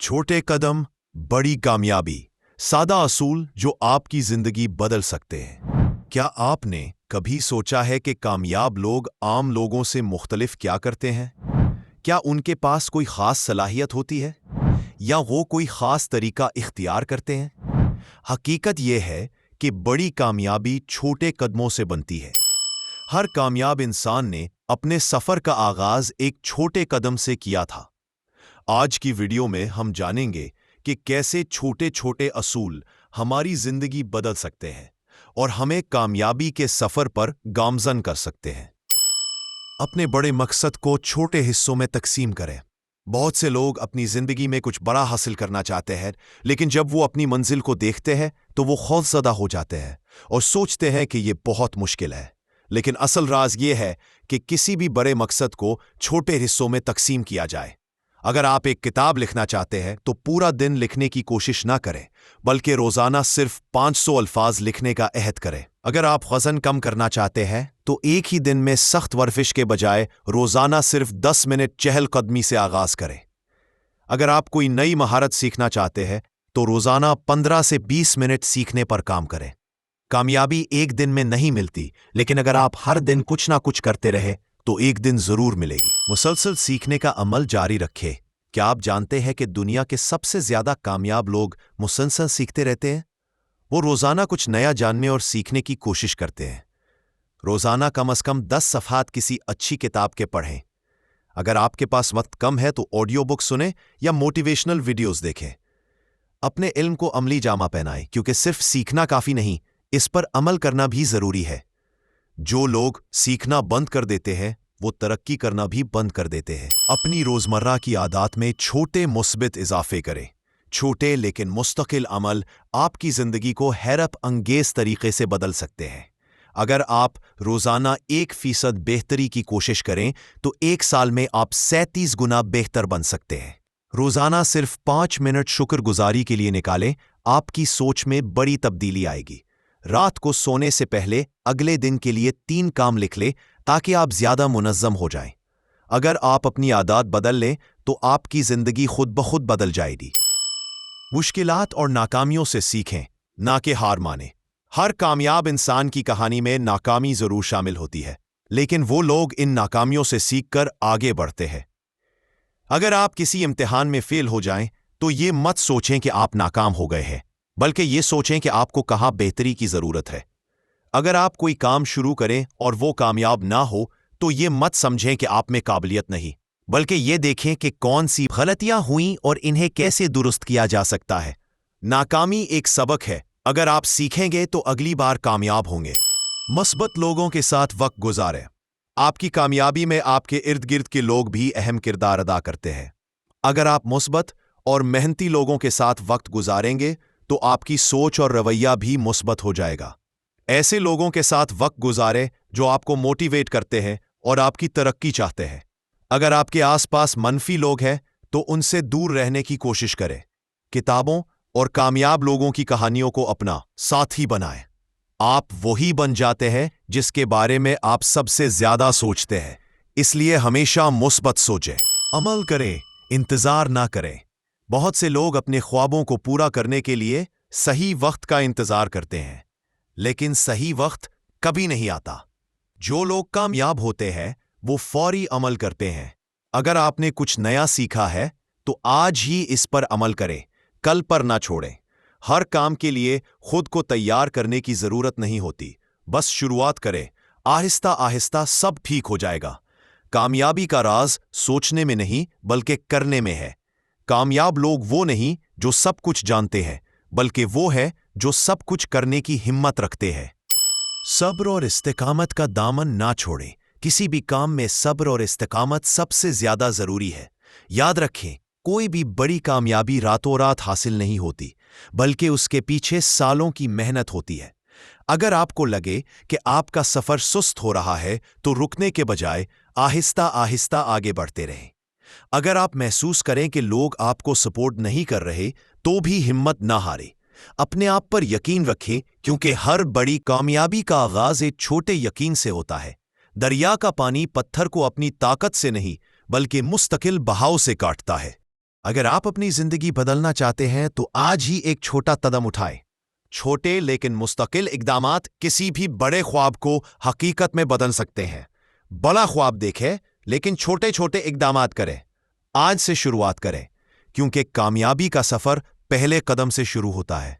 छोटे कदम बड़ी कामयाबी, सादा असूल जो आपकी जिंदगी बदल सकते हैं। क्या आपने कभी सोचा है कि कामयाब लोग आम लोगों से मुख्तलिफ क्या करते हैं? क्या उनके पास कोई खास सलाहियत होती है या वो कोई खास तरीका इख्तियार करते हैं? हकीकत यह है कि बड़ी कामयाबी छोटे कदमों से बनती है। हर कामयाब इंसान ने अपने सफर का आगाज एक छोटे कदम से किया था। आज की वीडियो में हम जानेंगे कि कैसे छोटे छोटे असूल हमारी जिंदगी बदल सकते हैं और हमें कामयाबी के सफर पर गामजन कर सकते हैं। अपने बड़े मकसद को छोटे हिस्सों में तकसीम करें। बहुत से लोग अपनी जिंदगी में कुछ बड़ा हासिल करना चाहते हैं, लेकिन जब वो अपनी मंजिल को देखते हैं तो वो खौफजदा हो जाते हैं और सोचते हैं कि ये बहुत मुश्किल है। लेकिन असल राज ये है कि किसी भी बड़े मकसद को छोटे हिस्सों में तकसीम किया जाए। अगर आप एक किताब लिखना चाहते हैं तो पूरा दिन लिखने की कोशिश ना करें, बल्कि रोजाना सिर्फ 500 अल्फाज लिखने का अहद करें। अगर आप वजन कम करना चाहते हैं तो एक ही दिन में सख्त वर्जिश के बजाय रोजाना सिर्फ 10 मिनट चहलकदमी से आगाज करें। अगर आप कोई नई महारत सीखना चाहते हैं तो रोजाना 15 से 20 मिनट सीखने पर काम करें। कामयाबी एक दिन में नहीं मिलती, लेकिन अगर आप हर दिन कुछ ना कुछ करते रहे तो एक दिन जरूर मिलेगी। मुसलसल सीखने का अमल जारी रखें। क्या आप जानते हैं कि दुनिया के सबसे ज्यादा कामयाब लोग मुसलसल सीखते रहते हैं? वो रोजाना कुछ नया जानने और सीखने की कोशिश करते हैं। रोजाना कम से कम 10 सफ़हात किसी अच्छी किताब के पढ़ें। अगर आपके पास वक्त कम है तो ऑडियो बुक सुनें या मोटिवेशनल वीडियोस देखें। अपने इल्म को अमली जामा पहनाएं, क्योंकि सिर्फ सीखना काफी नहीं, इस पर अमल करना भी जरूरी है। जो लोग सीखना बंद कर देते हैं वो तरक्की करना भी बंद कर देते हैं। अपनी रोजमर्रा की आदत में छोटे मुस्बित इजाफे करें। छोटे लेकिन मुस्तकिल अमल आपकी जिंदगी को हैरत अंगेज तरीके से बदल सकते हैं। अगर आप रोजाना 1% बेहतरी की कोशिश करें तो 1 साल में आप 37 गुना बेहतर बन सकते हैं। रोजाना सिर्फ 5 मिनट शुक्रगुजारी के लिए निकालें, आपकी सोच में बड़ी तब्दीली आएगी। रात को सोने से पहले अगले दिन के लिए 3 काम लिख लें ताकि आप ज्यादा मुनज़्ज़म हो जाएं। अगर आप अपनी आदत बदल लें तो आपकी जिंदगी खुद ब खुद बदल जाएगी। मुश्किलात और नाकामियों से सीखें, ना कि हार मानें। हर कामयाब इंसान की कहानी में नाकामी जरूर शामिल होती है, लेकिन वो लोग इन नाकामियों से सीखकर आगे बढ़ते हैं। अगर आप किसी इम्तिहान में फेल हो जाएं तो ये मत सोचें कि आप नाकाम हो गए हैं, बल्कि ये सोचें कि आपको कहाँ बेहतरी की जरूरत है। अगर आप कोई काम शुरू करें और वो कामयाब ना हो तो ये मत समझें कि आप में काबिलियत नहीं, बल्कि ये देखें कि कौन सी गलतियां हुईं और इन्हें कैसे दुरुस्त किया जा सकता है। नाकामी एक सबक है, अगर आप सीखेंगे तो अगली बार कामयाब होंगे। मुस्बत लोगों के साथ वक्त गुजारें। आपकी कामयाबी में आपके इर्द गिर्द के लोग भी अहम किरदार अदा करते हैं। अगर आप मुस्बत और मेहनती लोगों के साथ वक्त गुजारेंगे तो आपकी सोच और रवैया भी मुस्बत हो जाएगा। ऐसे लोगों के साथ वक्त गुजारें जो आपको मोटिवेट करते हैं और आपकी तरक्की चाहते हैं। अगर आपके आसपास मनफी लोग हैं तो उनसे दूर रहने की कोशिश करें। किताबों और कामयाब लोगों की कहानियों को अपना साथी बनाएं। आप वही बन जाते हैं जिसके बारे में आप सबसे ज्यादा सोचते हैं, इसलिए हमेशा मुस्बत सोचें। अमल करें, इंतजार ना करें। बहुत से लोग अपने ख्वाबों को पूरा करने के लिए सही वक्त का इंतजार करते हैं, लेकिन सही वक्त कभी नहीं आता। जो लोग कामयाब होते हैं वो फौरी अमल करते हैं। अगर आपने कुछ नया सीखा है तो आज ही इस पर अमल करें, कल पर ना छोड़ें। हर काम के लिए खुद को तैयार करने की जरूरत नहीं होती, बस शुरुआत करें। आहिस्ता आहिस्ता सब ठीक हो जाएगा। कामयाबी का राज सोचने में नहीं बल्कि करने में है। कामयाब लोग वो नहीं जो सब कुछ जानते हैं, बल्कि वो है जो सब कुछ करने की हिम्मत रखते हैं। सब्र और इस्तिकामत का दामन ना छोड़ें। किसी भी काम में सब्र और इस्तिकामत सबसे ज्यादा जरूरी है। याद रखें, कोई भी बड़ी कामयाबी रातों रात हासिल नहीं होती, बल्कि उसके पीछे सालों की मेहनत होती है। अगर आपको लगे कि आपका सफर सुस्त हो रहा है तो रुकने के बजाय आहिस्ता आहिस्ता आगे बढ़ते रहें। अगर आप महसूस करें कि लोग आपको सपोर्ट नहीं कर रहे तो भी हिम्मत ना हारें। अपने आप पर यकीन रखें, क्योंकि हर बड़ी कामयाबी का आगाज एक छोटे यकीन से होता है। दरिया का पानी पत्थर को अपनी ताकत से नहीं बल्कि मुस्तकिल बहाव से काटता है। अगर आप अपनी जिंदगी बदलना चाहते हैं तो आज ही एक छोटा कदम उठाएं। छोटे लेकिन मुस्तकिल इक़दामात किसी भी बड़े ख्वाब को हकीकत में बदल सकते हैं। बड़ा ख्वाब देखें लेकिन छोटे छोटे इक़दामात करें। आज से शुरुआत करें, क्योंकि कामयाबी का सफर पहले कदम से शुरू होता है।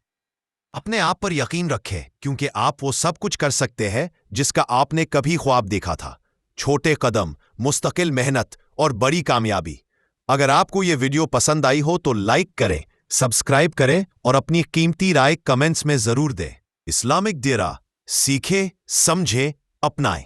अपने आप पर यकीन रखें, क्योंकि आप वो सब कुछ कर सकते हैं जिसका आपने कभी ख्वाब देखा था। छोटे कदम, मुस्तकिल मेहनत और बड़ी कामयाबी। अगर आपको ये वीडियो पसंद आई हो तो लाइक करें, सब्सक्राइब करें और अपनी कीमती राय कमेंट्स में जरूर दें। इस्लामिक डेरा, सीखें, समझें, अपनाएं।